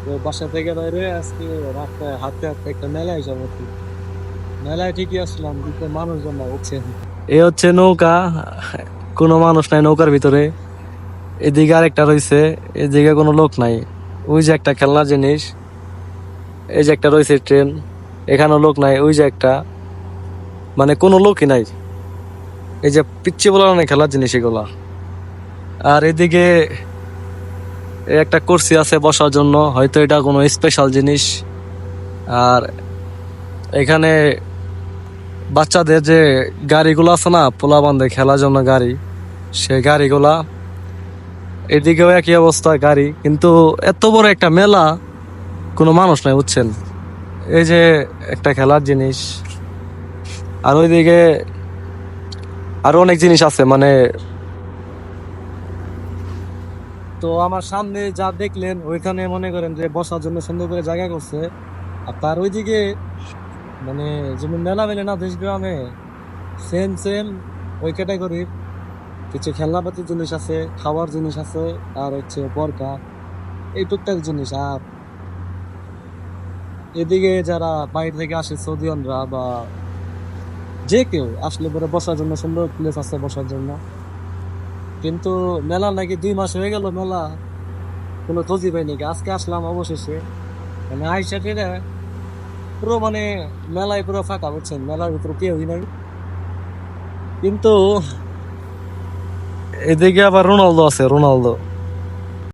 তো বাসা থেকে বাইরে আজকে রাস্তায় হাঁটতে হাঁটতে একটা মেলায় যাবো আর কি। মেলায় ঠিকই আসলাম কিন্তু মানুষজন না উঠছেন। এ হচ্ছে নৌকা, কোনো মানুষ নাই নৌকার ভিতরে। এদিকে আরেকটা রয়েছে, এদিকে কোনো লোক নাই। ওই যে একটা খেলনার জিনিস, এই যে একটা রয়েছে ট্রেন, এখানেও লোক নাই। ওই যে একটা, মানে কোনো লোকই নাই। এই যে পিচ্ছি বলা না খেলার জিনিস এগুলা। আর এদিকে একটা কুর্সি আছে বসার জন্য, হয়তো এটা কোনো স্পেশাল জিনিস। আর এখানে বাচ্চাদের যে গাড়িগুলো আছে না, পোলাপানদের খেলার জন্য গাড়ি, সেই গাড়িগুলা। এদিকেও একই অবস্থা গাড়ি, কিন্তু এত বড় একটা মেলা, কোনো মানুষ নাই বুঝছেন। এই যে একটা খেলার জিনিস, আর ওইদিকে আরো অনেক জিনিস আছে মানে। তো আমার সামনে যা দেখলেন ওইখানে মনে করেন যে বসার জন্য সুন্দর করে জায়গা করছে। আর তার ওইদিকে মানে যেমন মেলা মেলে না দেশ গ্রামে, সেম সেম ওই ক্যাটাগরির কিছু খেলনাপাতির জিনিস আছে, খাওয়ার জিনিস আছে, আর হচ্ছে বরকা, এই টুকটাক জিনিস। আর এদিকে যারা বাইরে থেকে আসে সৌদিয়ানরা বা যে কেউ আসলে পরে বসার জন্য সুন্দর প্লেস আছে বসার জন্য। কিন্তু মেলা নাকি 2 মাস হয়ে গেল, মেলা কোনো খোঁজই পাই নাকি। আজকে আসলাম অবশেষে, মানে আইসা টেরা পুরো মানে মেলায় পুরো ফাঁকা বুঝছেন, মেলার ভিতরে কেউই নাই। কিন্তু এদিকে আবার রোনালদো আছে, রোনালদো।